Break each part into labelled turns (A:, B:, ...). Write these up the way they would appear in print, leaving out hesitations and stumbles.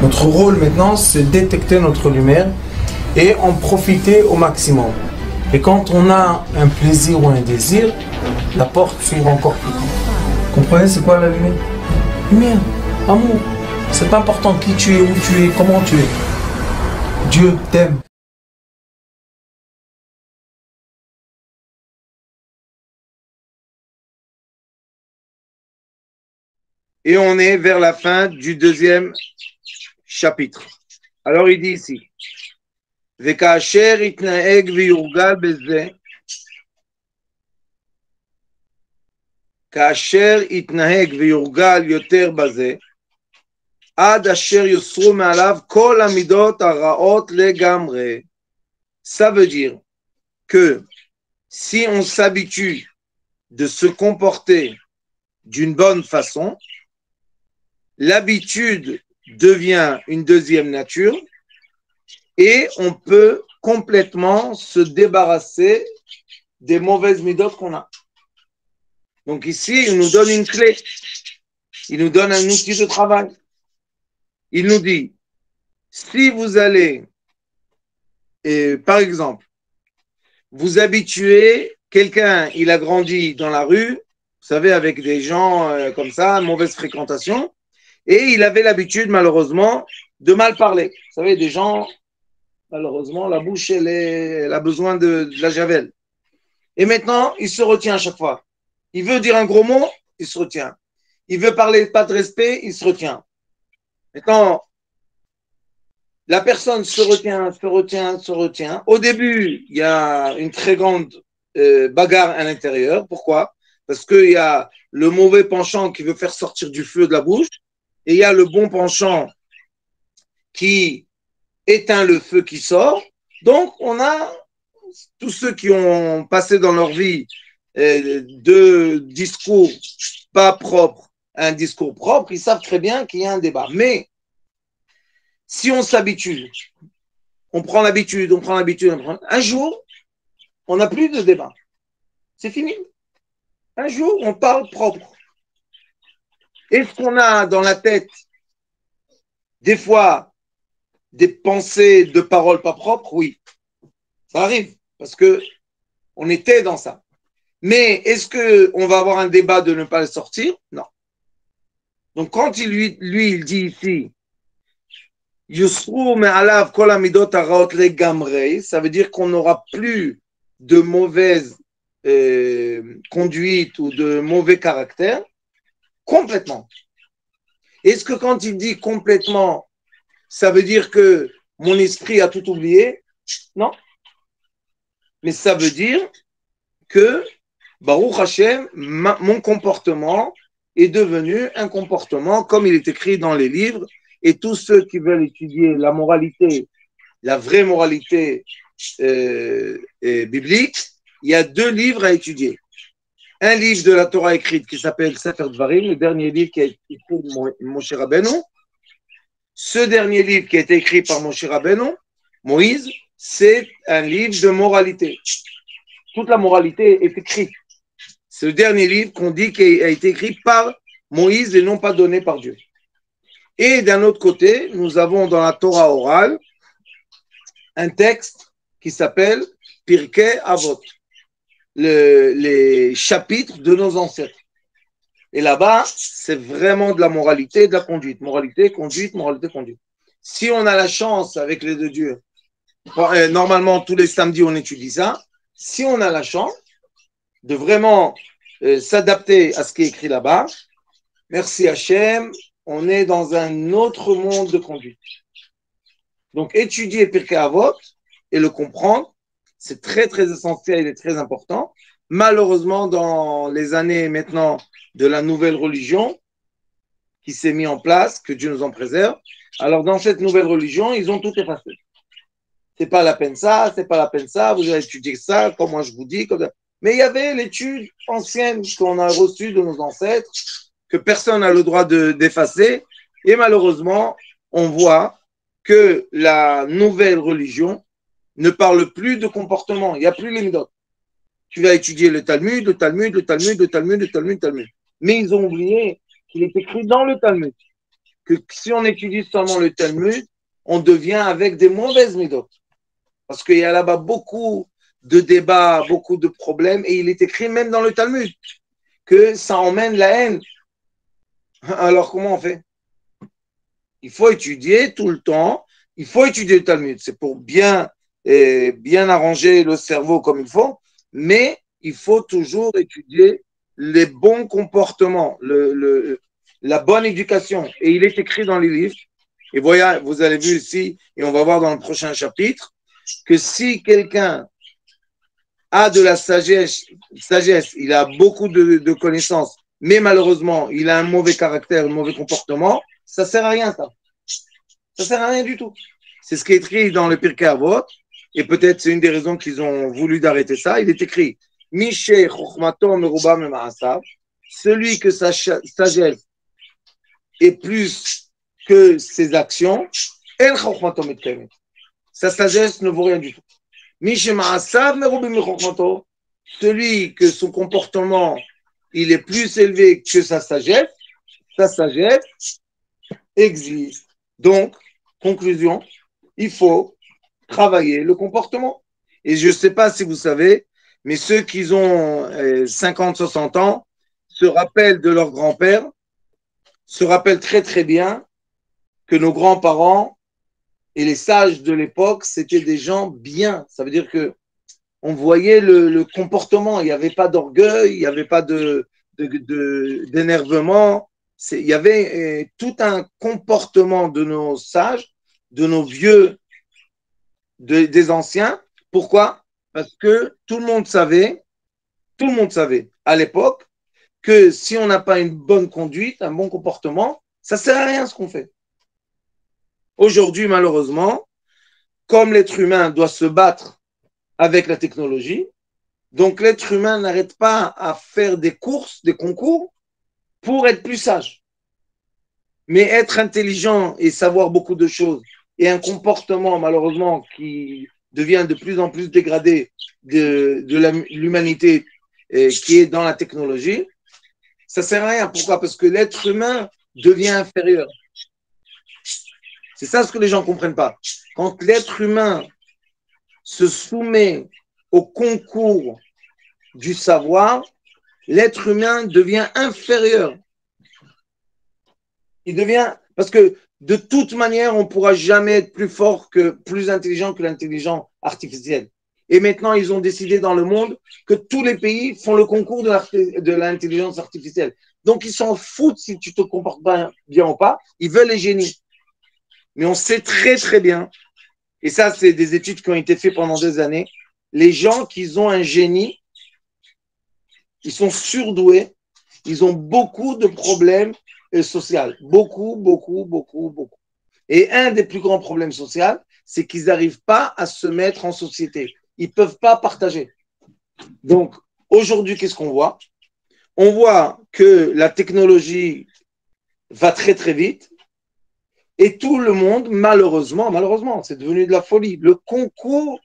A: Notre rôle maintenant, c'est détecter notre lumière et en profiter au maximum. Et quand on a un plaisir ou un désir, la porte s'ouvre encore plus grand. Comprenez, c'est quoi la lumière? Lumière, amour. C'est pas important qui tu es, où tu es, comment tu es. Dieu t'aime.
B: Et on est vers la fin du deuxième chapitre. Alors il dit ici, Vekasher itnaeg viyurgal beze, Kasher itnaeg viyurgal yoter baze, Ad asher yusru me'alav kol amidot haraot legamre. Ça veut dire que si on s'habitue de se comporter d'une bonne façon, l'habitude devient une deuxième nature et on peut complètement se débarrasser des mauvaises midotes qu'on a. Donc ici, il nous donne une clé, il nous donne un outil de travail. Il nous dit, si vous allez, par exemple, vous habituez, quelqu'un, il a grandi dans la rue, vous savez, avec des gens comme ça, mauvaise fréquentation, et il avait l'habitude, malheureusement, de mal parler. Vous savez, des gens, malheureusement, la bouche, elle a besoin de la javel. Et maintenant, il se retient à chaque fois. Il veut dire un gros mot, il se retient. Il veut parler pas de respect, il se retient. Maintenant, la personne se retient. Au début, il y a une très grande bagarre à l'intérieur. Pourquoi? Parce qu'il y a le mauvais penchant qui veut faire sortir du feu de la bouche et il y a le bon penchant qui éteint le feu qui sort. Donc, on a tous ceux qui ont passé dans leur vie de discours pas propres à un discours propre, ils savent très bien qu'il y a un débat. Mais si on s'habitue, on prend l'habitude, un jour, on n'a plus de débat. C'est fini. Un jour, on parle propre. Est-ce qu'on a dans la tête, des fois, des pensées de paroles pas propres? Oui. Ça arrive, parce que on était dans ça. Mais est-ce qu'on va avoir un débat de ne pas le sortir? Non. Donc, quand il dit ici, Yusru me'alav kol amidot haraot legamrei, ça veut dire qu'on n'aura plus de mauvaise conduite ou de mauvais caractère, complètement. Est-ce que quand il dit complètement, ça veut dire que mon esprit a tout oublié? Non. Mais ça veut dire que, Baruch Hashem, mon comportement est devenu un comportement comme il est écrit dans les livres, et tous ceux qui veulent étudier la moralité, la vraie moralité biblique, il y a deux livres à étudier. Un livre de la Torah écrite qui s'appelle Sefer Dvarim, le dernier livre qui a été écrit par Moshe Rabbeinu. Ce dernier livre qui a été écrit par Moshe Rabbeinu, Moïse, c'est un livre de moralité. Toute la moralité est écrite. C'est le dernier livre qu'on dit qui a été écrit par Moïse et non pas donné par Dieu. Et d'un autre côté, nous avons dans la Torah orale un texte qui s'appelle Pirkei Avot, les chapitres de nos ancêtres. Et là-bas, c'est vraiment de la moralité et de la conduite. Moralité, conduite, moralité, conduite. Si on a la chance avec les deux dieux, normalement tous les samedis on étudie ça, si on a la chance de vraiment s'adapter à ce qui est écrit là-bas, merci Hachem, on est dans un autre monde de conduite. Donc étudier Pirkei Avot et le comprendre, c'est très très essentiel et très important. Malheureusement, dans les années maintenant de la nouvelle religion qui s'est mise en place, que Dieu nous en préserve, alors dans cette nouvelle religion, ils ont tout effacé. C'est pas la peine ça, c'est pas la peine ça, vous allez étudier ça, comme moi je vous dis. Comme ça. Mais il y avait l'étude ancienne qu'on a reçue de nos ancêtres, que personne n'a le droit d'effacer, et malheureusement, on voit que la nouvelle religion ne parle plus de comportement, il n'y a plus les midot. Tu vas étudier le Talmud. Mais ils ont oublié qu'il est écrit dans le Talmud que si on étudie seulement le Talmud, on devient avec des mauvaises méthodes. Parce qu'il y a là-bas beaucoup de débats, beaucoup de problèmes, et il est écrit même dans le Talmud que ça emmène la haine. Alors comment on fait? Il faut étudier tout le temps, il faut étudier le Talmud, c'est pour bien arranger le cerveau comme il faut, mais il faut toujours étudier les bons comportements, la bonne éducation. Et il est écrit dans les livres, et voilà, vous avez vu ici, et on va voir dans le prochain chapitre, que si quelqu'un a de la sagesse, il a beaucoup de connaissances, mais malheureusement, il a un mauvais caractère, un mauvais comportement, ça ne sert à rien, ça. Ça ne sert à rien du tout. C'est ce qui est écrit dans le Pirkei Avot, et peut-être c'est une des raisons qu'ils ont voulu d'arrêter ça. Il est écrit Mishe chokhmato meruba mema'asav, celui que sa sagesse est plus que ses actions, en chokhmato mitkamet. Sa sagesse ne vaut rien du tout. Mishe ma'asav meruba mechokhmato, celui que son comportement il est plus élevé que sa sagesse existe. Donc, conclusion, il faut travailler le comportement. Et je ne sais pas si vous savez, mais ceux qui ont 50, 60 ans se rappellent de leur grand-père, se rappellent très très bien que nos grands-parents et les sages de l'époque, c'était des gens bien. Ça veut dire que on voyait le comportement, il n'y avait pas d'orgueil, il n'y avait pas d'énervement. Il y avait tout un comportement de nos sages, de nos vieux, des anciens. Pourquoi? Parce que tout le monde savait à l'époque que si on n'a pas une bonne conduite, un bon comportement, ça ne sert à rien ce qu'on fait. Aujourd'hui, malheureusement, comme l'être humain doit se battre avec la technologie, donc l'être humain n'arrête pas à faire des courses, des concours pour être plus sage. Mais être intelligent et savoir beaucoup de choses et un comportement malheureusement qui devient de plus en plus dégradé de l'humanité qui est dans la technologie, ça ne sert à rien. Pourquoi? Parce que l'être humain devient inférieur. C'est ça ce que les gens ne comprennent pas. Quand l'être humain se soumet au concours du savoir, l'être humain devient inférieur. Il devient, parce que de toute manière, on ne pourra jamais être plus intelligent que l'intelligence artificielle. Et maintenant, ils ont décidé dans le monde que tous les pays font le concours de l'intelligence artificielle. Donc, ils s'en foutent si tu te comportes bien ou pas. Ils veulent les génies. Mais on sait très, très bien, et ça, c'est des études qui ont été faites pendant des années, les gens qui ont un génie, ils sont surdoués, ils ont beaucoup de problèmes sociaux. Beaucoup. Et un des plus grands problèmes sociaux, c'est qu'ils n'arrivent pas à se mettre en société. Ils ne peuvent pas partager. Donc, aujourd'hui, qu'est-ce qu'on voit? On voit que la technologie va très, très vite. Et tout le monde, malheureusement, c'est devenu de la folie. Le concours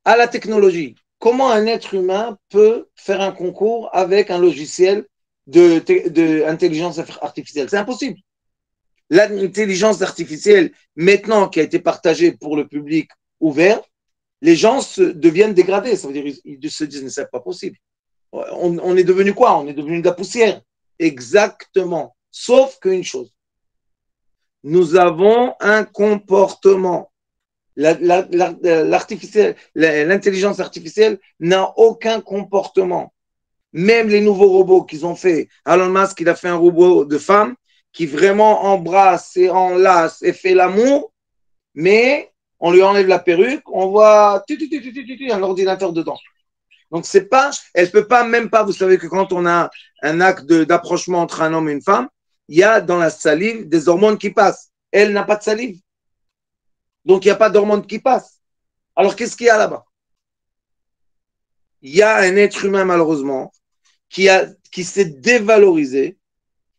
B: à la technologie. Comment un être humain peut faire un concours avec un logiciel d'intelligence artificielle? C'est impossible. L'intelligence artificielle, maintenant qui a été partagée pour le public ouvert, les gens deviennent dégradés. Ça veut dire qu'ils se disent, mais c'est pas possible. On est devenu quoi? On est devenu de la poussière. Exactement. Sauf qu'une chose. Nous avons un comportement. L'intelligence artificielle n'a aucun comportement. Même les nouveaux robots qu'ils ont fait, Elon Musk, il a fait un robot de femme qui vraiment embrasse et enlace et fait l'amour, mais on lui enlève la perruque, on voit un ordinateur dedans. Donc c'est pas, elle peut pas, même pas, vous savez que quand on a un acte d'approchement entre un homme et une femme, il y a dans la salive des hormones qui passent. Elle n'a pas de salive. Donc il n'y a pas d'hormones qui passent. Alors qu'est-ce qu'il y a là-bas? Il y a un être humain malheureusement qui s'est dévalorisé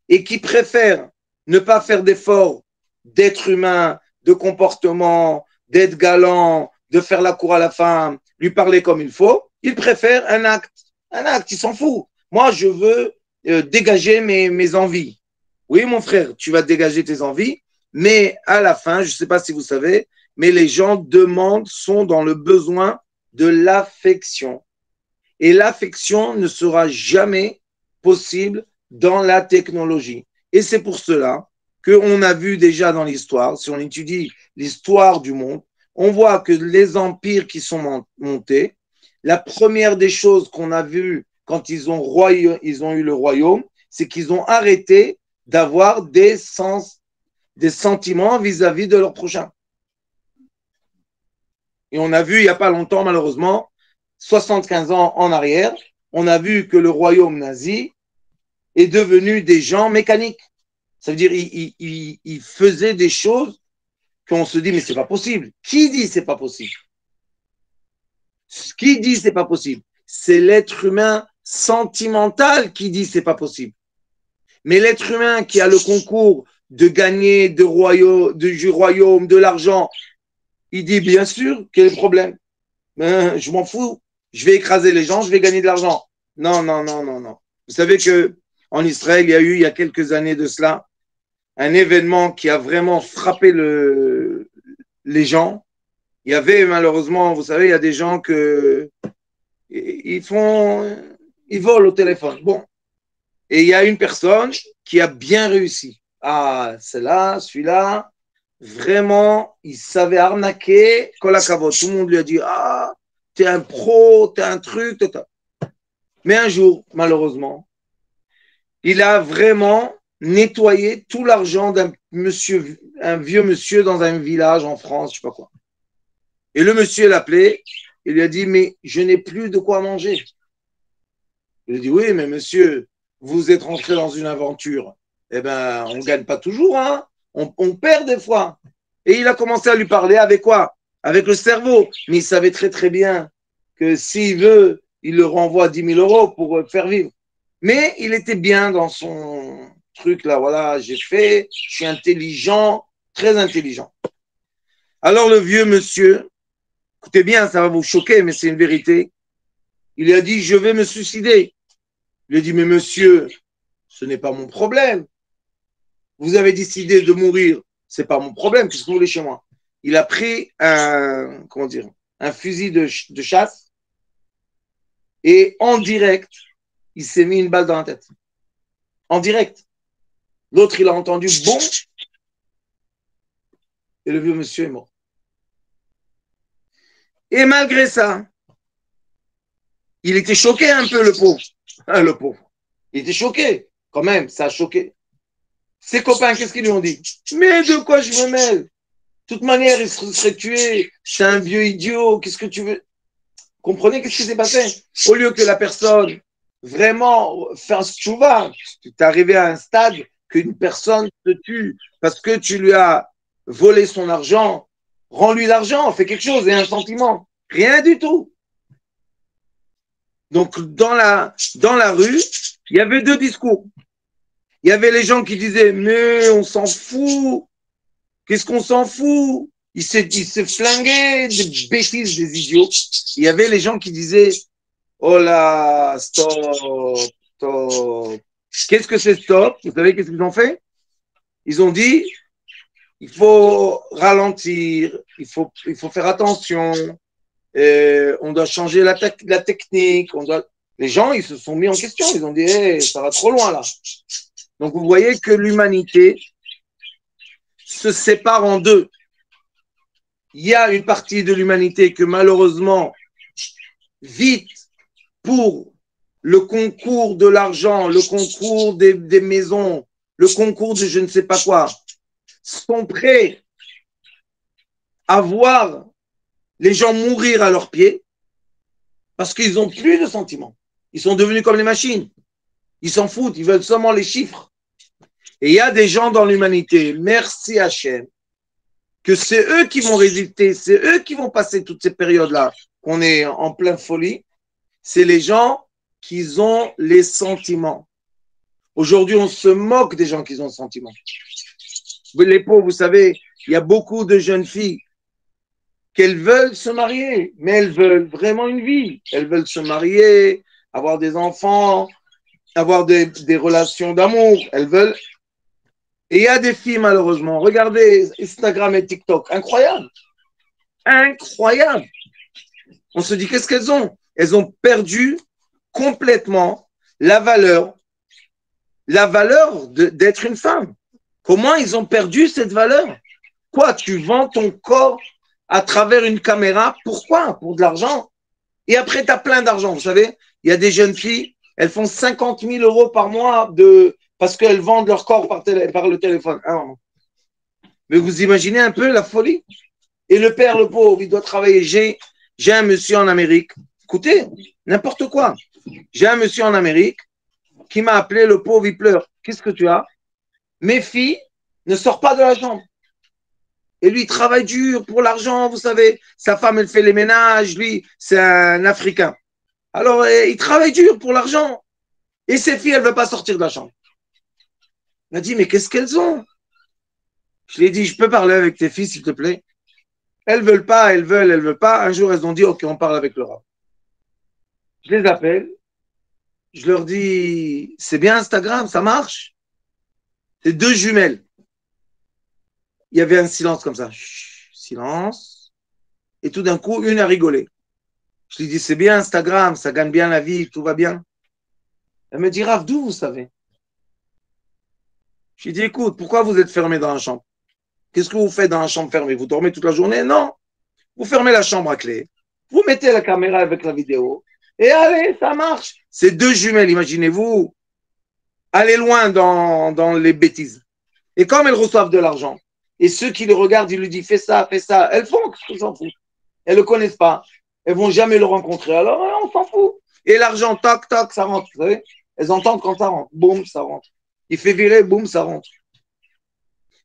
B: et qui préfère ne pas faire d'efforts d'être humain, de comportement, d'être galant, de faire la cour à la femme, lui parler comme il faut. Il préfère un acte. Un acte, il s'en fout. Moi, je veux dégager mes envies. Oui, mon frère, tu vas dégager tes envies, mais à la fin, je ne sais pas si vous savez, mais les gens demandent, sont dans le besoin de l'affection. Et l'affection ne sera jamais possible dans la technologie. Et c'est pour cela qu'on a vu déjà dans l'histoire, si on étudie l'histoire du monde, on voit que les empires qui sont montés, la première des choses qu'on a vues quand ils ont eu le royaume, c'est qu'ils ont arrêté d'avoir des sentiments vis-à-vis de leur prochain. Et on a vu il n'y a pas longtemps, malheureusement, 75 ans en arrière, on a vu que le royaume nazi est devenu des gens mécaniques. Ça veut dire ils faisaient des choses qu'on se dit mais c'est pas possible. Qui dit c'est pas possible? Qui dit c'est pas possible? C'est l'être humain sentimental qui dit c'est pas possible. Mais l'être humain qui a le concours de gagner du royaume, de l'argent, il dit bien sûr, quel est le problème? Je m'en fous. Je vais écraser les gens, je vais gagner de l'argent. Non, non, non, non, non. Vous savez qu'en Israël, il y a quelques années de cela, un événement qui a vraiment frappé les gens. Il y avait malheureusement, vous savez, il y a des gens ils volent au téléphone. Bon. Et il y a une personne qui a bien réussi. Ah, celui-là, vraiment, il savait arnaquer. Tout le monde lui a dit, ah, t'es un pro, t'es un truc. Mais un jour, malheureusement, il a vraiment nettoyé tout l'argent d'un monsieur, un vieux monsieur dans un village en France, je sais pas quoi. Et le monsieur l'a appelé, il lui a dit, mais je n'ai plus de quoi manger. Il a dit, oui, mais monsieur, vous êtes rentré dans une aventure. Eh ben, on ne gagne pas toujours, hein. On perd des fois. Et il a commencé à lui parler avec quoi? Avec le cerveau. Mais il savait très, très bien que s'il veut, il le renvoie 10 000 euros pour faire vivre. Mais il était bien dans son truc là. Voilà, je suis intelligent, très intelligent. Alors le vieux monsieur, écoutez bien, ça va vous choquer, mais c'est une vérité. Il a dit, je vais me suicider. Il a dit, mais monsieur, ce n'est pas mon problème. Vous avez décidé de mourir, ce n'est pas mon problème. Qu'est-ce que vous voulez chez moi? Il a pris un fusil de chasse et en direct, il s'est mis une balle dans la tête. En direct. L'autre, il a entendu bon et le vieux monsieur est mort. Et malgré ça, il était choqué un peu, le pauvre. Le pauvre. Il était choqué. Quand même, ça a choqué. Ses copains, qu'est-ce qu'ils lui ont dit? Mais de quoi je me mêle? De toute manière, il serait tué. C'est un vieux idiot. Qu'est-ce que tu veux? Comprenez qu'est-ce qui s'est passé? Au lieu que la personne vraiment fasse tchouva, tu es arrivé à un stade qu'une personne te tue parce que tu lui as volé son argent. Rends-lui l'argent, fais quelque chose et un sentiment. Rien du tout. Donc, dans la rue, il y avait deux discours. Il y avait les gens qui disaient, mais on s'en fout. Qu'est-ce qu'on s'en fout? Il s'est flingué, des bêtises, des idiots. Il y avait les gens qui disaient, oh là, stop, stop. Qu'est-ce que c'est stop? Vous savez qu'est-ce qu'ils ont fait? Ils ont dit, il faut ralentir, il faut faire attention, on doit changer la technique, les gens, ils se sont mis en question, ils ont dit, hey, ça va trop loin là. Donc vous voyez que l'humanité se sépare en deux. Il y a une partie de l'humanité que malheureusement, vite pour le concours de l'argent, le concours des maisons, le concours de je ne sais pas quoi, sont prêts à voir les gens mourir à leurs pieds parce qu'ils n'ont plus de sentiments. Ils sont devenus comme les machines. Ils s'en foutent, ils veulent seulement les chiffres. Et il y a des gens dans l'humanité, merci Hachem, que c'est eux qui vont résister, c'est eux qui vont passer toutes ces périodes-là, qu'on est en pleine folie. C'est les gens qui ont les sentiments. Aujourd'hui, on se moque des gens qui ont les sentiments. Les pauvres, vous savez, il y a beaucoup de jeunes filles qu'elles veulent se marier, mais elles veulent vraiment une vie. Elles veulent se marier, avoir des enfants, avoir des relations d'amour. Elles veulent, Et il y a des filles, malheureusement. Regardez Instagram et TikTok. Incroyable. Incroyable. On se dit, qu'est-ce qu'elles ont? Elles ont perdu complètement la valeur d'être une femme. Comment ils ont perdu cette valeur? Quoi, tu vends ton corps à travers une caméra? Pourquoi? Pour de l'argent. Et après, tu as plein d'argent. Vous savez, il y a des jeunes filles, elles font 50 000 euros par mois parce qu'elles vendent leur corps par le téléphone. Ah, mais vous imaginez un peu la folie? Et le père, le pauvre, il doit travailler. J'ai un monsieur en Amérique. Écoutez, n'importe quoi. J'ai un monsieur en Amérique qui m'a appelé, le pauvre, il pleure. Qu'est-ce que tu as? Mes filles ne sortent pas de la chambre. Et lui, il travaille dur pour l'argent, vous savez. Sa femme, elle fait les ménages. Lui, c'est un Africain. Alors, il travaille dur pour l'argent. Et ses filles, elles ne veulent pas sortir de la chambre. Il m'a dit, mais qu'est-ce qu'elles ont? Je lui ai dit, je peux parler avec tes filles, s'il te plaît? Elles ne veulent pas, elles veulent pas. Un jour, elles ont dit, OK, on parle avec le rab. Je les appelle. Je leur dis, c'est bien Instagram, ça marche? C'est deux jumelles. Il y avait un silence comme ça. Chut, silence. Et tout d'un coup, une a rigolé. Je lui dis, c'est bien Instagram, ça gagne bien la vie, tout va bien. Elle me dit, Rav, d'où vous savez? Je lui dis, écoute, pourquoi vous êtes fermé dans la chambre? Qu'est-ce que vous faites dans la chambre fermée? Vous dormez toute la journée? Non. Vous fermez la chambre à clé. Vous mettez la caméra avec la vidéo. Et allez, ça marche. C'est deux jumelles, imaginez-vous. Allez loin dans les bêtises. Et comme elles reçoivent de l'argent, et ceux qui les regardent, ils lui disent, fais ça, elles font, on s'en fout. Elles ne le connaissent pas. Elles ne vont jamais le rencontrer. Alors, on s'en fout. Et l'argent, toc, toc, ça rentre. Vous savez? Elles entendent quand ça rentre. Boum, ça rentre. Il fait virer, boum, ça rentre.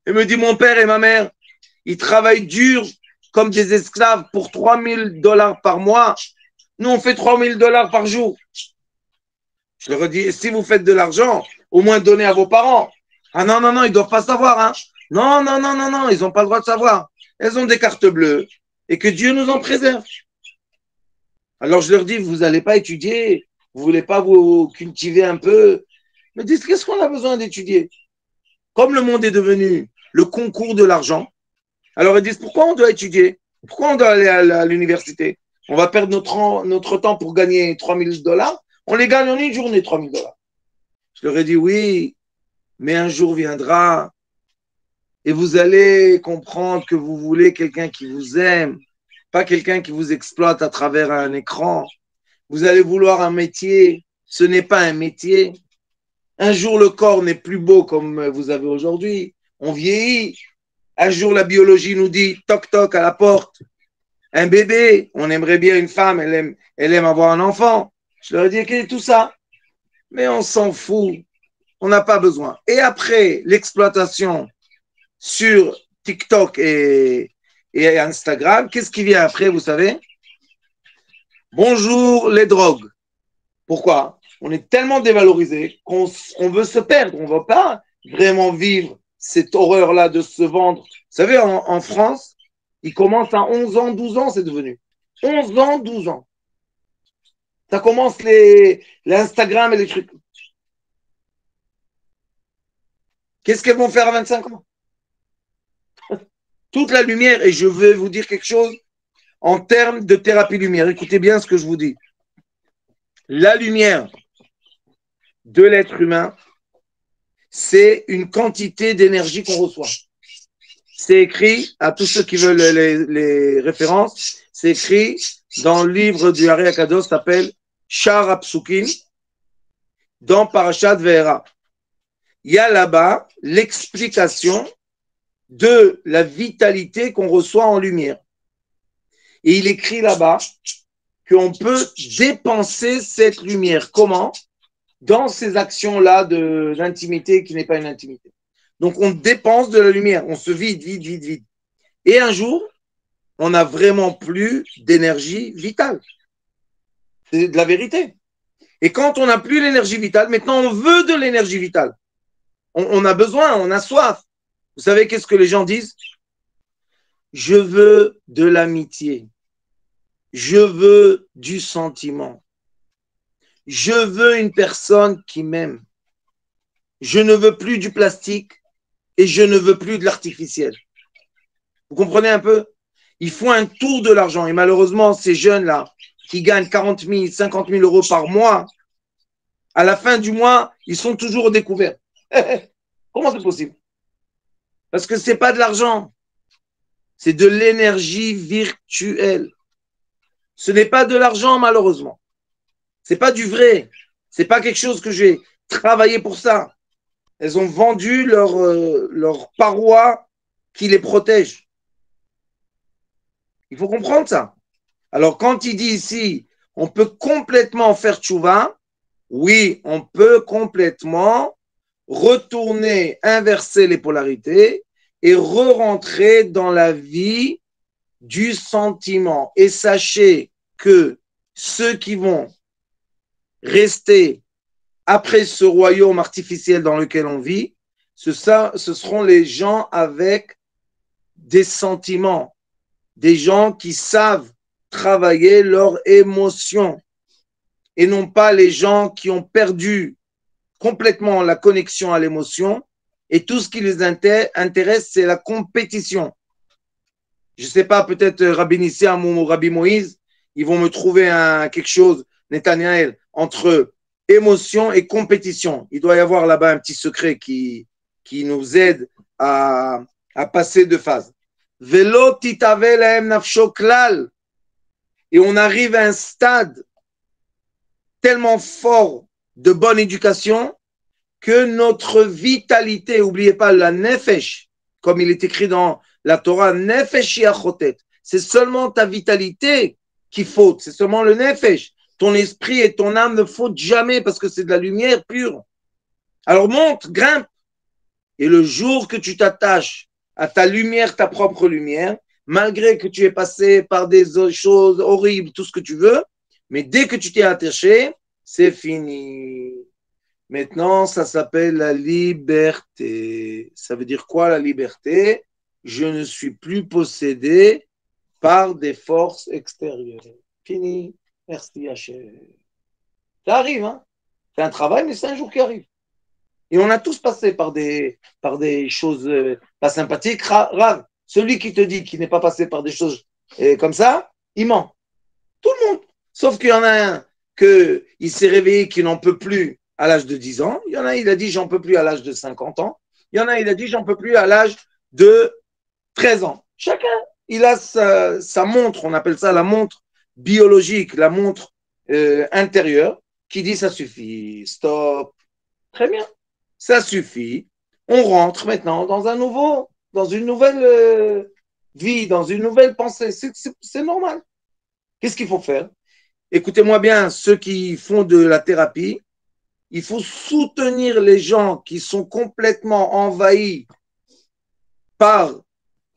B: Elle me dit, mon père et ma mère, ils travaillent dur comme des esclaves pour $3 000 par mois. Nous, on fait $3 000 par jour. Je leur ai dit, si vous faites de l'argent, au moins donnez à vos parents. Ah non, non, non, ils ne doivent pas savoir. Hein. Non, non, non, non, non, ils n'ont pas le droit de savoir. Elles ont des cartes bleues et que Dieu nous en préserve. Alors je leur dis, vous n'allez pas étudier, vous ne voulez pas vous cultiver un peu. Ils me disent, qu'est-ce qu'on a besoin d'étudier? Comme le monde est devenu le concours de l'argent, alors ils disent, pourquoi on doit étudier? Pourquoi on doit aller à l'université? On va perdre notre temps pour gagner $3 000. On les gagne en une journée, $3 000. Je leur ai dit, oui, mais un jour viendra et vous allez comprendre que vous voulez quelqu'un qui vous aime, pas quelqu'un qui vous exploite à travers un écran. Vous allez vouloir un métier, ce n'est pas un métier. Un jour, le corps n'est plus beau comme vous avez aujourd'hui. On vieillit. Un jour, la biologie nous dit, toc, toc, à la porte. Un bébé, on aimerait bien une femme, elle aime avoir un enfant. Je leur ai dit, quel est tout ça? Mais on s'en fout. On n'a pas besoin. Et après l'exploitation sur TikTok et Instagram, qu'est-ce qui vient après, vous savez? Bonjour les drogues. Pourquoi? On est tellement dévalorisé qu'on veut se perdre. On ne veut pas vraiment vivre cette horreur-là de se vendre. Vous savez, en France, il commence à 11 ans, 12 ans, c'est devenu. 11 ans, 12 ans. Ça commence l'Instagram et les trucs. Qu'est-ce qu'elles vont faire à 25 ans? Toute la lumière, et je veux vous dire quelque chose en termes de thérapie lumière. Écoutez bien ce que je vous dis. La lumière de l'être humain, c'est une quantité d'énergie qu'on reçoit. C'est écrit, à tous ceux qui veulent les références, c'est écrit dans le livre du Ari Akadosh, s'appelle Shar Apsukim, dans Parashat Ve'era. Il y a là-bas l'explication de la vitalité qu'on reçoit en lumière. Et il écrit là-bas qu'on peut dépenser cette lumière. Comment? Dans ces actions-là d'intimité qui n'est pas une intimité. Donc, on dépense de la lumière. On se vide, vide, vide, vide. Et un jour, on n'a vraiment plus d'énergie vitale. C'est de la vérité. Et quand on n'a plus l'énergie vitale, maintenant, on veut de l'énergie vitale. On a besoin, on a soif. Vous savez qu'est-ce que les gens disent? Je veux de l'amitié. Je veux du sentiment. Je veux une personne qui m'aime. Je ne veux plus du plastique et je ne veux plus de l'artificiel. Vous comprenez un peu? Il faut un tour de l'argent. Et malheureusement, ces jeunes-là, qui gagnent 40 000, 50 000 euros par mois, à la fin du mois, ils sont toujours au découvert. Comment c'est possible? Parce que ce n'est pas de l'argent. C'est de l'énergie virtuelle. Ce n'est pas de l'argent, malheureusement. Ce n'est pas du vrai. Ce n'est pas quelque chose que j'ai travaillé pour ça. Elles ont vendu leur paroi qui les protège. Il faut comprendre ça. Alors, quand il dit ici, on peut complètement faire tchouva, oui, on peut complètement retourner, inverser les polarités et re-rentrer dans la vie du sentiment. Et sachez que ceux qui vont rester après ce royaume artificiel dans lequel on vit, ce seront les gens avec des sentiments, des gens qui savent travailler leurs émotions et non pas les gens qui ont perdu complètement la connexion à l'émotion et tout ce qui les intéresse, c'est la compétition. Je ne sais pas, peut-être Rabbi Nissiam ou Rabbi Moïse, ils vont me trouver quelque chose, Netanyel, entre émotion et compétition. Il doit y avoir là-bas un petit secret qui nous aide à passer de phase. Velo titave lahem nafsho klal. Et on arrive à un stade tellement fort de bonne éducation que notre vitalité, n'oubliez pas la nefesh, comme il est écrit dans la Torah, nefesh yachotet. C'est seulement ta vitalité qui faute, c'est seulement le nefesh. Ton esprit et ton âme ne fautent jamais parce que c'est de la lumière pure. Alors monte, grimpe. Et le jour que tu t'attaches à ta lumière, ta propre lumière, malgré que tu es passé par des choses horribles, tout ce que tu veux, mais dès que tu t'es attaché, c'est fini. Maintenant, ça s'appelle la liberté. Ça veut dire quoi la liberté? Je ne suis plus possédé par des forces extérieures. Fini. Merci Hachem. Ça arrive, hein? C'est un travail, mais c'est un jour qui arrive. Et on a tous passé par des choses pas sympathiques. Rav, celui qui te dit qu'il n'est pas passé par des choses comme ça, il ment. Tout le monde. Sauf qu'il y en a un qu'il s'est réveillé, qu'il n'en peut plus à l'âge de 10 ans. Il y en a, il a dit, j'en peux plus à l'âge de 50 ans. Il y en a, il a dit, j'en peux plus à l'âge de 13 ans. Chacun, il a sa montre, on appelle ça la montre biologique, la montre intérieure, qui dit, ça suffit, stop. Très bien. Ça suffit. On rentre maintenant dans une nouvelle vie, dans une nouvelle pensée. C'est normal. Qu'est-ce qu'il faut faire? Écoutez-moi bien, ceux qui font de la thérapie, il faut soutenir les gens qui sont complètement envahis par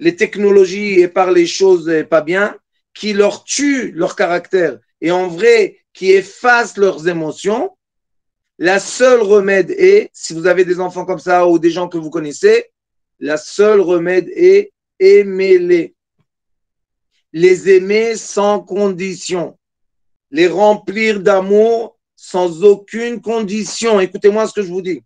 B: les technologies et par les choses pas bien, qui leur tuent leur caractère et en vrai, qui effacent leurs émotions. La seule remède est, si vous avez des enfants comme ça ou des gens que vous connaissez, la seule remède est aimez-les. Les aimer sans condition. Les remplir d'amour sans aucune condition. Écoutez-moi ce que je vous dis.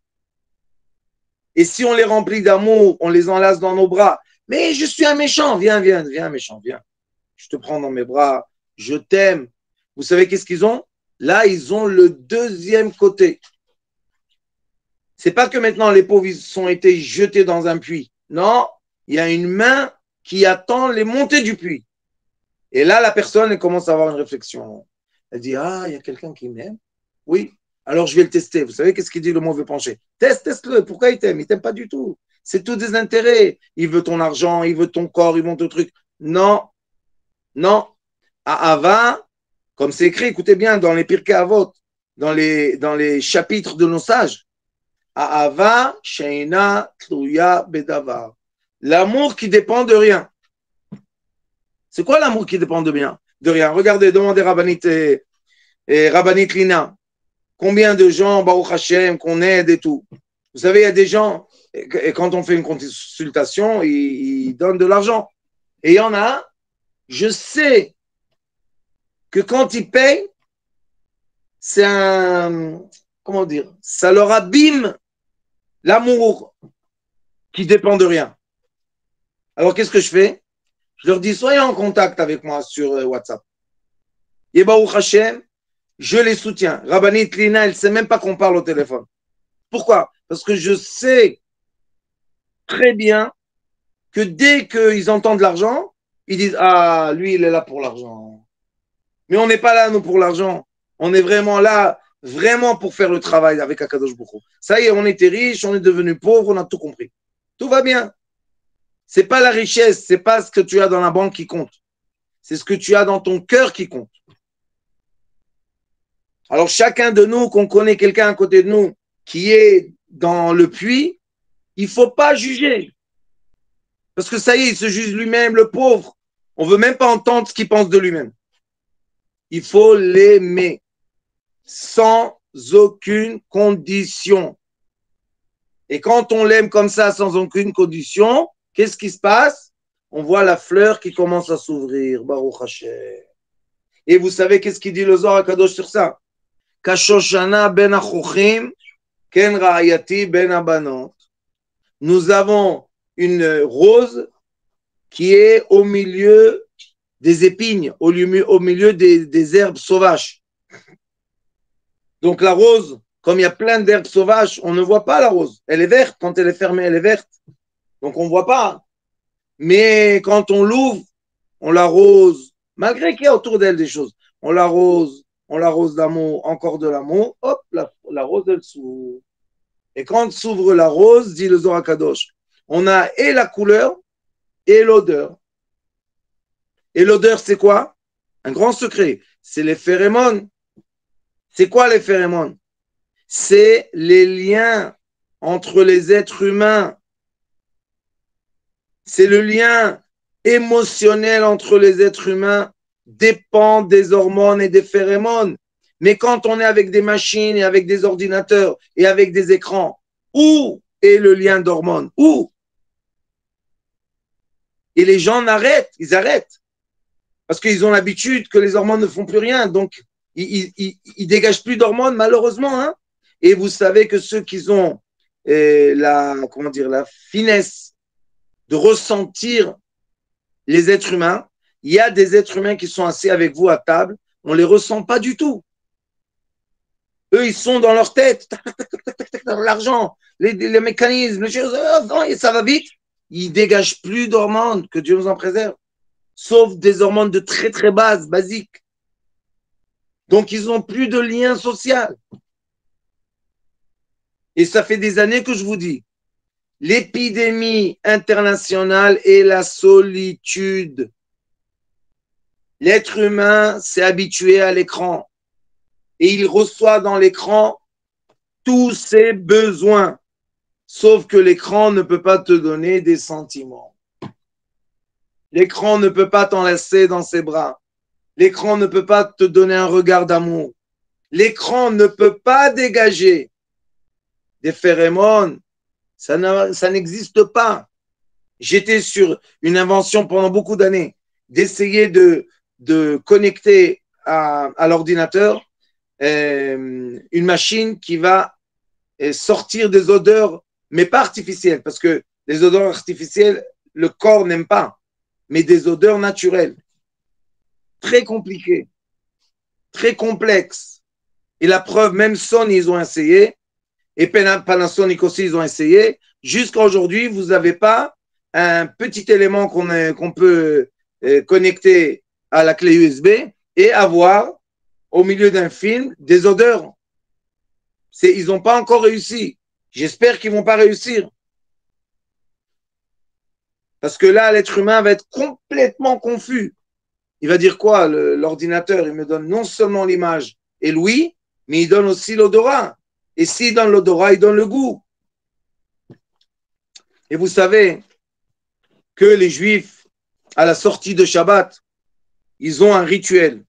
B: Et si on les remplit d'amour, on les enlace dans nos bras. Mais je suis un méchant. Viens, méchant, viens. Je te prends dans mes bras. Je t'aime. Vous savez qu'est-ce qu'ils ont? Là, ils ont le deuxième côté. C'est pas que maintenant les pauvres ils ont été jetés dans un puits. Non, il y a une main qui attend les montées du puits. Et là, la personne elle commence à avoir une réflexion. Elle dit, ah, il y a quelqu'un qui m'aime. Oui, alors je vais le tester. Vous savez qu'est-ce qu'il dit le mauvais penché? Teste-le. Pourquoi il t'aime? Il t'aime pas du tout. C'est tout des intérêts. Il veut ton argent, il veut ton corps, il veut ton truc. Non, non. À Ava, comme c'est écrit, écoutez bien, dans les Pirkei Avot, dans les chapitres de nos sages, Ava sheina tluya bedavar. L'amour qui dépend de rien. C'est quoi l'amour qui dépend de rien? De rien. Regardez, demandez Rabbanit Lina. Combien de gens, Baruch Hashem, qu'on aide et tout. Vous savez, il y a des gens, et quand on fait une consultation, ils donnent de l'argent. Et il y en a, je sais que quand ils payent, c'est comment dire, ça leur abîme l'amour. qui dépend de rien. Alors, qu'est-ce que je fais? Je leur dis, soyez en contact avec moi sur WhatsApp. Et Baruch Hashem, je les soutiens. Rabbanit Lina, elle ne sait même pas qu'on parle au téléphone. Pourquoi? Parce que je sais très bien que dès qu'ils entendent l'argent, ils disent, ah, lui, il est là pour l'argent. Mais on n'est pas là, nous, pour l'argent. On est vraiment là, vraiment pour faire le travail avec Akadosh Baruch Hu. Ça y est, on était riches, on est devenu pauvres, on a tout compris. Tout va bien. C'est pas la richesse, c'est pas ce que tu as dans la banque qui compte. C'est ce que tu as dans ton cœur qui compte. Alors, chacun de nous, qu'on connaît quelqu'un à côté de nous qui est dans le puits, il ne faut pas juger. Parce que ça y est, il se juge lui-même, le pauvre. On ne veut même pas entendre ce qu'il pense de lui-même. Il faut l'aimer sans aucune condition. Et quand on l'aime comme ça, sans aucune condition, qu'est-ce qui se passe? On voit la fleur qui commence à s'ouvrir. Baruch Hashem. Et vous savez qu'est-ce qu'il dit le Zohar HaKadosh sur ça? Kashoshana ben achochim, ken ra'ayati ben abanot. Nous avons une rose qui est au milieu des épines, au milieu des herbes sauvages. Donc la rose, comme il y a plein d'herbes sauvages, on ne voit pas la rose. Elle est verte, quand elle est fermée, elle est verte. Donc on ne voit pas. Mais quand on l'ouvre, on l'arrose, malgré qu'il y a autour d'elle des choses. On l'arrose d'amour, encore de l'amour, hop, la rose, elle s'ouvre. Et quand s'ouvre la rose, dit le Zohar HaKadosh, on a et la couleur et l'odeur. Et l'odeur, c'est quoi? Un grand secret. C'est les phéromones. C'est quoi les phéromones? C'est les liens entre les êtres humains. C'est le lien émotionnel entre les êtres humains dépend des hormones et des phéromones. Mais quand on est avec des machines et avec des ordinateurs et avec des écrans, où est le lien d'hormones? Où? Et les gens ils arrêtent. Parce qu'ils ont l'habitude que les hormones ne font plus rien. Donc, ils dégagent plus d'hormones, malheureusement. Hein. Et vous savez que ceux qui ont la finesse de ressentir les êtres humains, il y a des êtres humains qui sont assis avec vous à table, on ne les ressent pas du tout. Eux, ils sont dans leur tête, l'argent, les mécanismes, les choses, et ça va vite. Ils ne dégagent plus d'hormones, que Dieu nous en préserve, sauf des hormones de très très base, basiques. Donc, ils n'ont plus de lien social. Et ça fait des années que je vous dis, l'épidémie internationale est la solitude. L'être humain s'est habitué à l'écran et il reçoit dans l'écran tous ses besoins. Sauf que l'écran ne peut pas te donner des sentiments. L'écran ne peut pas t'enlacer dans ses bras. L'écran ne peut pas te donner un regard d'amour. L'écran ne peut pas dégager des phéromones. Ça n'existe pas. J'étais sur une invention pendant beaucoup d'années, d'essayer de connecter à l'ordinateur une machine qui va sortir des odeurs, mais pas artificielles, parce que les odeurs artificielles, le corps n'aime pas, mais des odeurs naturelles. Très compliquées, très complexes. Et la preuve, même Sony, ils ont essayé, et Panasonic aussi, ils ont essayé. Jusqu'à aujourd'hui, vous n'avez pas un petit élément qu'on peut connecter à la clé USB et avoir au milieu d'un film des odeurs. Ils n'ont pas encore réussi. J'espère qu'ils ne vont pas réussir. Parce que là, l'être humain va être complètement confus. Il va dire quoi? L'ordinateur, il me donne non seulement l'image et l'ouïe, mais il donne aussi l'odorat. Et s'il donne l'odorat, il donne le goût. Et vous savez que les Juifs, à la sortie de Shabbat, ils ont un rituel.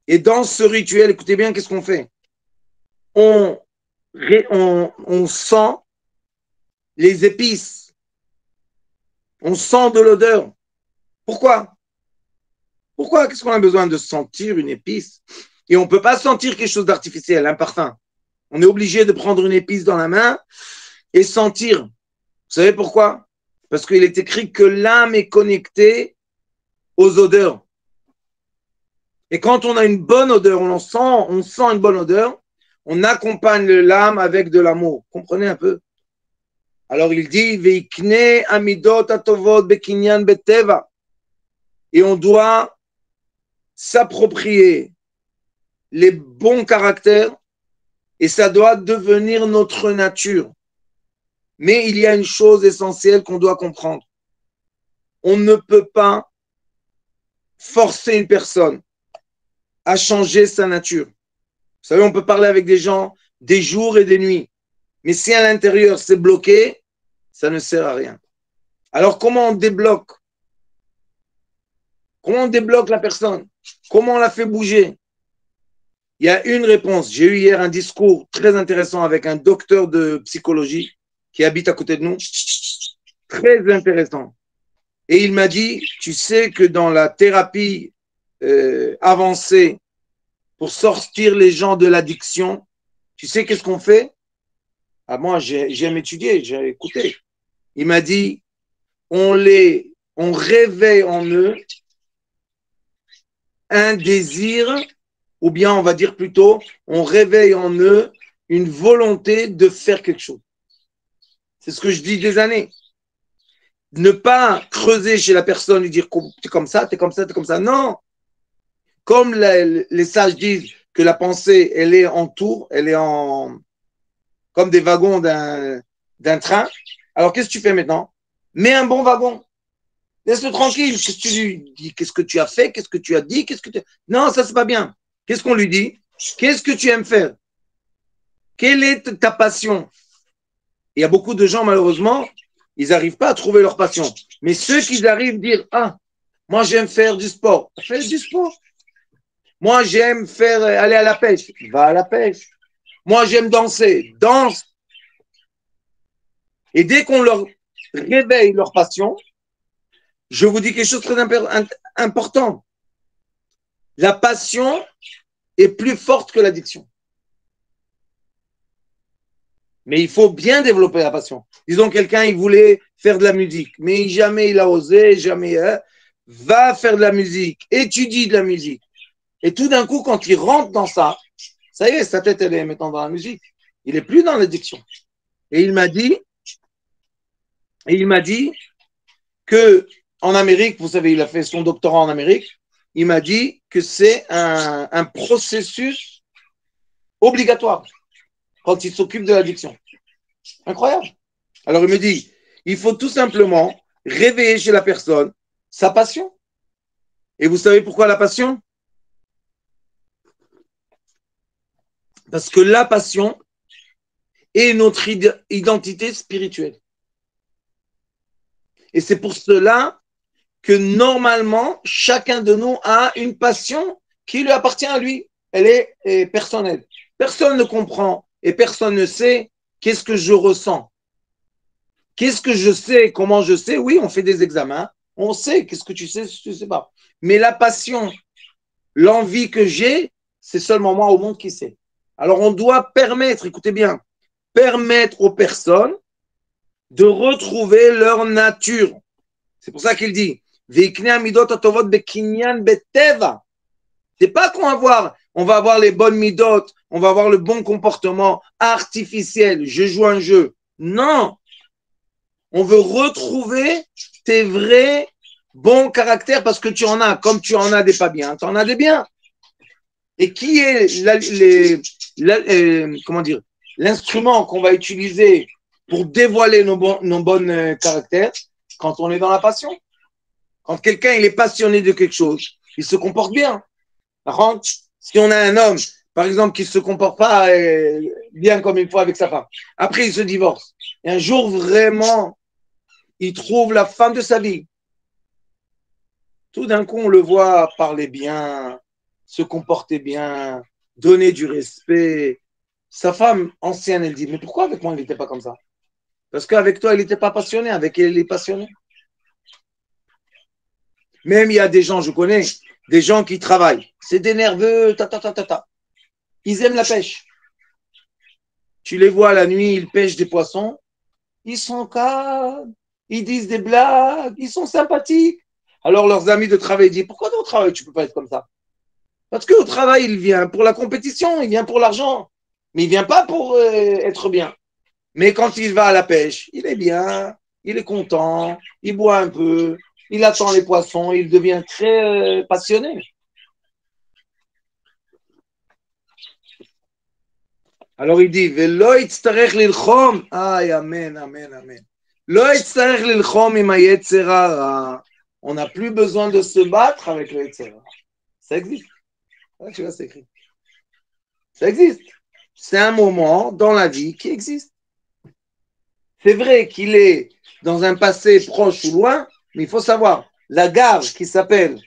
B: Et dans ce rituel, écoutez bien, qu'est-ce qu'on fait? On sent les épices. On sent de l'odeur. Pourquoi? Pourquoi? Qu'est-ce qu'on a besoin de sentir une épice? Et on ne peut pas sentir quelque chose d'artificiel, un parfum. On est obligé de prendre une épice dans la main et sentir. savez pourquoi? Parce qu'il est écrit que l'âme est connectée aux odeurs. Et quand on a une bonne odeur, on sent une bonne odeur, on accompagne l'âme avec de l'amour. Comprenez un peu? Alors il dit, Veikne amidot atovot bekinyan beteva. Et on doit s'approprier les bons caractères et ça doit devenir notre nature. Mais il y a une chose essentielle qu'on doit comprendre. On ne peut pas forcer une personne à changer sa nature. Vous savez, on peut parler avec des gens des jours et des nuits. Mais si à l'intérieur c'est bloqué, ça ne sert à rien. Alors comment on débloque? Comment on débloque la personne? Comment on la fait bouger? Il y a une réponse. J'ai eu hier un discours très intéressant avec un docteur de psychologie qui habite à côté de nous. Très intéressant. Et il m'a dit, tu sais que dans la thérapie avancée pour sortir les gens de l'addiction, tu sais qu'est-ce qu'on fait? Ah, moi, j'aime étudier, j'ai écouté. Il m'a dit, on réveille en eux un désir, ou bien on va dire plutôt, on réveille en eux une volonté de faire quelque chose. C'est ce que je dis des années. Ne pas creuser chez la personne, lui dire t'es comme ça, t'es comme ça, t'es comme ça. Non. Comme les sages disent que la pensée, elle est en tour, elle est comme des wagons d'un train. Alors qu'est-ce que tu fais maintenant? Mets un bon wagon. Laisse-le tranquille. Qu'est-ce que tu lui dis? Qu'est-ce que tu as fait? Qu'est-ce que tu as dit? Non, ça c'est pas bien. Qu'est-ce qu'on lui dit? Qu'est-ce que tu aimes faire? Quelle est ta passion? Il y a beaucoup de gens, malheureusement, ils n'arrivent pas à trouver leur passion. Mais ceux qui arrivent à dire, ah, moi j'aime faire du sport. Fais du sport. Moi j'aime aller à la pêche. Va à la pêche. Moi j'aime danser. Danse. Et dès qu'on leur réveille leur passion, je vous dis quelque chose de très important. La passion est plus forte que l'addiction. Mais il faut bien développer la passion. Disons, quelqu'un, il voulait faire de la musique, mais jamais il a osé, jamais. Va faire de la musique, étudie de la musique. Et tout d'un coup, quand il rentre dans ça, ça y est, sa tête, elle est maintenant dans la musique. Il n'est plus dans l'addiction. Et il m'a dit que en Amérique, vous savez, il a fait son doctorat en Amérique, il m'a dit que c'est un processus obligatoire quand il s'occupe de l'addiction. Incroyable. Alors il me dit, il faut tout simplement réveiller chez la personne sa passion. Et vous savez pourquoi la passion? Parce que la passion est notre identité spirituelle. Et c'est pour cela que normalement, chacun de nous a une passion qui lui appartient à lui. Elle est personnelle. Personne ne comprend et personne ne sait qu'est-ce que je ressens. Qu'est-ce que je sais? Comment je sais? Oui, on fait des examens. On sait. Qu'est-ce que tu sais? Je ne sais pas. Mais la passion, l'envie que j'ai, c'est seulement moi au monde qui sait. Alors, on doit permettre, écoutez bien, permettre aux personnes de retrouver leur nature. C'est pour ça qu'il dit, c'est pas on va avoir les bonnes midot, on va avoir le bon comportement artificiel, je joue un jeu. Non. On veut retrouver tes vrais bons caractères parce que tu en as, comme tu en as des pas bien, tu en as des biens. Et qui est l'instrument qu'on va utiliser pour dévoiler nos bons caractères? Quand on est dans la passion. Quand quelqu'un il est passionné de quelque chose, il se comporte bien. Par contre, si on a un homme, par exemple, qui ne se comporte pas bien comme il faut avec sa femme, après il se divorce, et un jour vraiment, il trouve la femme de sa vie. Tout d'un coup, on le voit parler bien, se comporter bien, donner du respect. Sa femme ancienne, elle dit, mais pourquoi avec moi il n'était pas comme ça? Parce qu'avec toi, il n'était pas passionné, avec elle, il est passionné. Même il y a des gens, je connais, des gens qui travaillent. C'est des nerveux, Ils aiment la pêche. Tu les vois la nuit, ils pêchent des poissons. ils sont calmes, ils disent des blagues, ils sont sympathiques. Alors leurs amis de travail disent, pourquoi au travail tu ne peux pas être comme ça? Parce qu'au travail, il vient pour la compétition, il vient pour l'argent, mais il ne vient pas pour être bien. Mais quand il va à la pêche, il est bien, il est content, il boit un peu, il attend les poissons, il devient très passionné. Alors il dit, Velo itztarech lilchom. Aïe, amen, amen, amen. Lo itztarech lilchom im hayetzer hara. On n'a plus besoin de se battre avec le yetzer hara. Ça existe. Ah, tu vois, c'est écrit. Ça existe. C'est un moment dans la vie qui existe. C'est vrai qu'il est dans un passé proche ou loin, mais il faut savoir, la gare qui s'appelle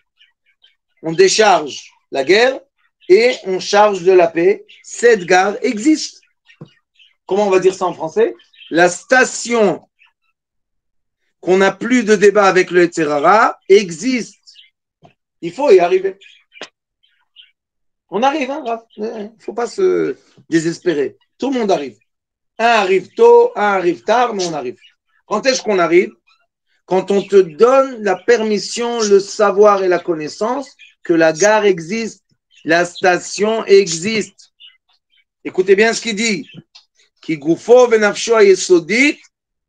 B: on décharge la guerre et on charge de la paix, cette gare existe. Comment on va dire ça en français? La station qu'on n'a plus de débat avec le Yetzirara existe. Il faut y arriver. On arrive, hein, Raph. Il ne faut pas se désespérer. Tout le monde arrive. Un arrive tôt, un arrive tard, mais on arrive. Quand est-ce qu'on arrive? Quand on te donne la permission, le savoir et la connaissance que la gare existe, la station existe. Écoutez bien ce qu'il dit. Ki gufo venafsho hayesodit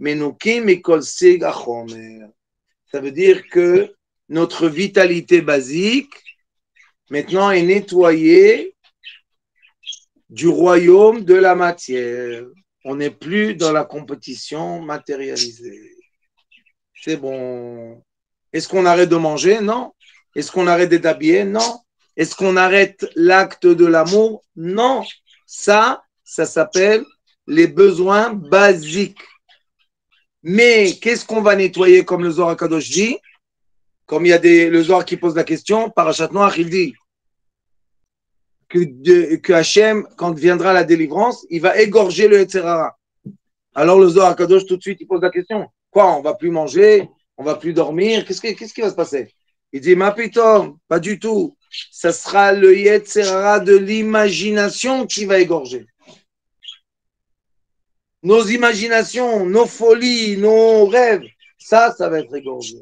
B: menukim mikol sig achomer. Ça veut dire que notre vitalité basique maintenant est nettoyée du royaume de la matière. On n'est plus dans la compétition matérialisée. C'est bon. Est-ce qu'on arrête de manger? Non. Est-ce qu'on arrête d'être habillé? Non. Est-ce qu'on arrête l'acte de l'amour? Non. Ça s'appelle les besoins basiques. Mais qu'est-ce qu'on va nettoyer comme le Zohar HaKadosh dit? Comme il y a le Zohar qui pose la question, Parashat Noach, il dit que Hachem, quand viendra la délivrance, il va égorger le Yetzer Hara. Alors le Zohar HaKadosh, tout de suite, il pose la question. Quoi, on va plus manger, on va plus dormir, qu'est-ce qui va se passer? Il dit, ma pitom, pas du tout. Ça sera le Yetzer Hara de l'imagination qui va égorger. Nos imaginations, nos folies, nos rêves, ça va être égorgé.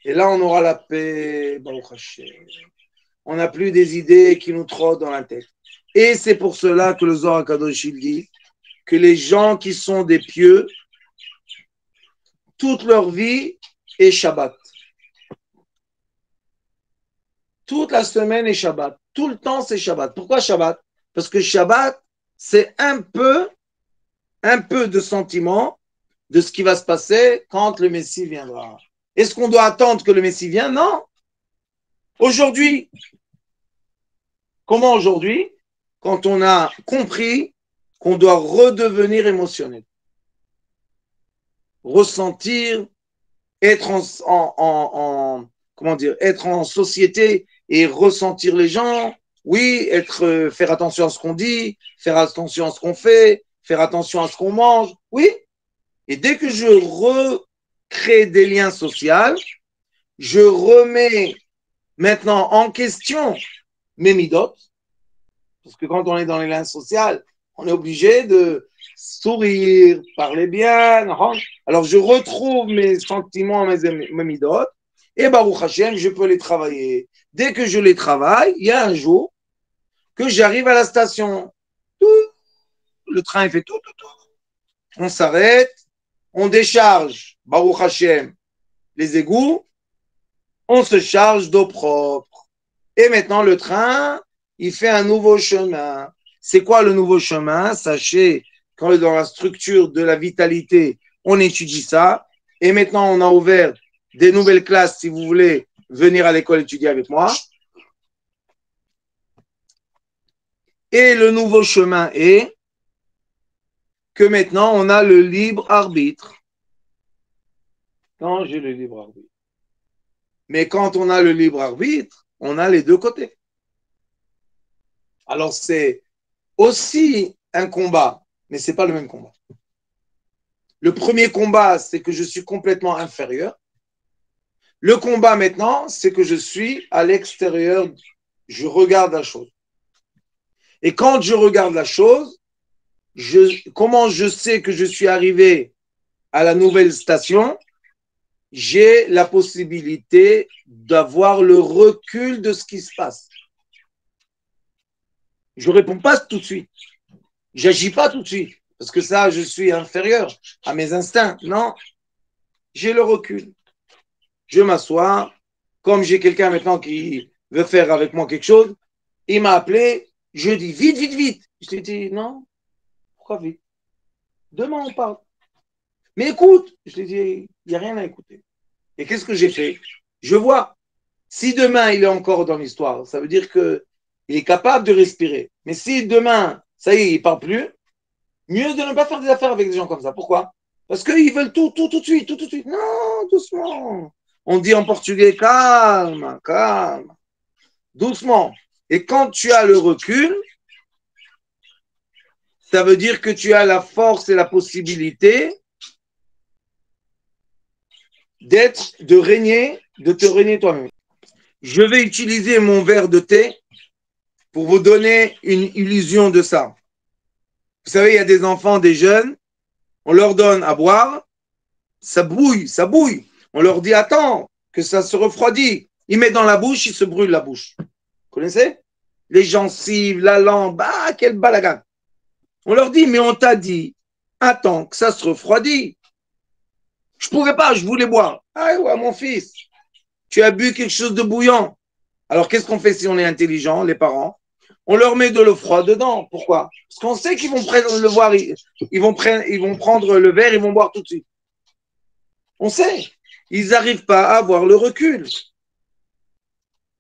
B: Et là, on aura la paix, Baruch Hashem. On n'a plus des idées qui nous trottent dans la tête. Et c'est pour cela que le Zohar HaKadosh dit que les gens qui sont des pieux, toute leur vie est Shabbat. Toute la semaine est Shabbat. Tout le temps, c'est Shabbat. Pourquoi Shabbat? Parce que Shabbat, c'est un peu de sentiment de ce qui va se passer quand le Messie viendra. Est-ce qu'on doit attendre que le Messie vienne? Non. Aujourd'hui. Comment aujourd'hui? Quand on a compris qu'on doit redevenir émotionnel. Ressentir, être être en société et ressentir les gens. Oui, faire attention à ce qu'on dit, faire attention à ce qu'on fait, faire attention à ce qu'on mange. Oui. Et dès que je recrée des liens sociaux, je remets maintenant en question mes midot. Parce que quand on est dans les liens sociaux, on est obligé de sourire, parler bien. Alors, je retrouve mes sentiments, mes midot. Et Baruch Hashem, je peux les travailler. Dès que je les travaille, il y a un jour que j'arrive à la station. Le train il fait tout. On s'arrête, on décharge, Baruch Hashem, les égouts, on se charge d'eau propre. Et maintenant, le train, il fait un nouveau chemin. C'est quoi le nouveau chemin? Sachez, quand dans la structure de la vitalité, on étudie ça. Et maintenant, on a ouvert des nouvelles classes, si vous voulez venir à l'école étudier avec moi. Et le nouveau chemin est que maintenant, on a le libre arbitre. Quand j'ai le libre arbitre. Mais quand on a le libre arbitre, on a les deux côtés. Alors, c'est aussi un combat, mais ce n'est pas le même combat. Le premier combat, c'est que je suis complètement inférieur. Le combat maintenant, c'est que je suis à l'extérieur, je regarde la chose. Et quand je regarde la chose, comment je sais que je suis arrivé à la nouvelle station, j'ai la possibilité d'avoir le recul de ce qui se passe. Je ne réponds pas tout de suite. J'agis pas tout de suite. Parce que ça, je suis inférieur à mes instincts. Non, j'ai le recul. Je m'assois. Comme j'ai quelqu'un maintenant qui veut faire avec moi quelque chose, il m'a appelé. Je dis vite, vite, vite. Je lui ai dit non. Pourquoi vite? Demain, on parle. Mais écoute. Je lui ai dit, il n'y a rien à écouter. Et qu'est-ce que j'ai fait? Je vois. Si demain, il est encore dans l'histoire, ça veut dire qu'il est capable de respirer. Mais si demain, ça y est, il ne parle plus, mieux de ne pas faire des affaires avec des gens comme ça. Pourquoi? Parce qu'ils veulent tout de suite, tout de suite. Non, doucement. On dit en portugais, calme, calme. Doucement. Et quand tu as le recul, ça veut dire que tu as la force et la possibilité de régner, de te régner toi-même. Je vais utiliser mon verre de thé pour vous donner une illusion de ça. Vous savez, il y a des enfants, des jeunes, on leur donne à boire, ça bouille, ça bouille. On leur dit, attends, que ça se refroidit. Ils mettent dans la bouche, ils se brûlent la bouche. Vous connaissez? Les gencives, la langue, ah, quel balagan. On leur dit, mais on t'a dit, attends, que ça se refroidit. Je ne pouvais pas, je voulais boire. Ah ouais, mon fils, tu as bu quelque chose de bouillant. Alors, qu'est-ce qu'on fait si on est intelligent, les parents? On leur met de l'eau froide dedans. Pourquoi? Parce qu'on sait qu'ils vont prendre le voir, ils vont prendre le verre, ils vont boire tout de suite. On sait. Ils n'arrivent pas à avoir le recul.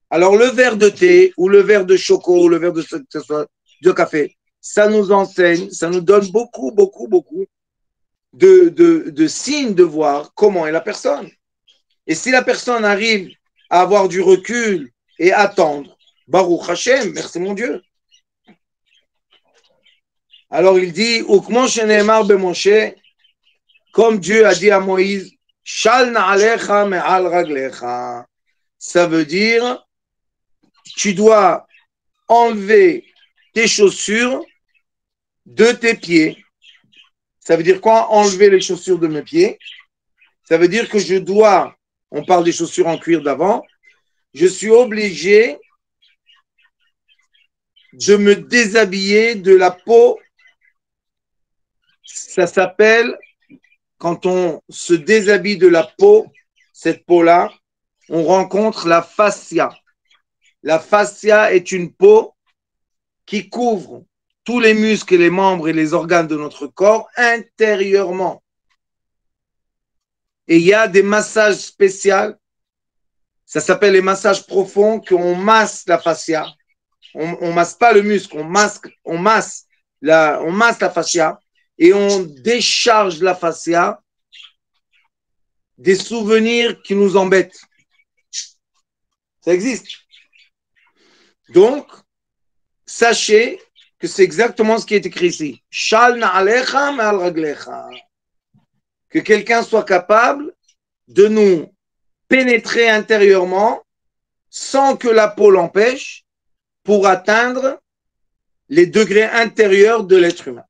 B: Alors, le verre de thé ou le verre de choco ou le verre de café, ça nous enseigne, ça nous donne beaucoup de signes de voir comment est la personne. Et si la personne arrive à avoir du recul et attendre, Baruch Hashem, merci mon Dieu. Alors il dit, comme Dieu a dit à Moïse, Shal na'alecha me'al raglecha. Ça veut dire, tu dois enlever tes chaussures de tes pieds. Ça veut dire quoi, enlever les chaussures de mes pieds? Ça veut dire que je dois, on parle des chaussures en cuir d'avant, je suis obligé de me déshabiller de la peau. Ça s'appelle, quand on se déshabille de la peau, cette peau-là, on rencontre la fascia. La fascia est une peau qui couvre tous les muscles et les membres et les organes de notre corps intérieurement. Et il y a des massages spéciaux, ça s'appelle les massages profonds, qu'on masse la fascia. On masse pas le muscle, on masse la fascia et on décharge la fascia des souvenirs qui nous embêtent. Ça existe. Donc, sachez que c'est exactement ce qui est écrit ici. Shal na'alecha me'al raglecha. Que quelqu'un soit capable de nous pénétrer intérieurement sans que la peau l'empêche pour atteindre les degrés intérieurs de l'être humain.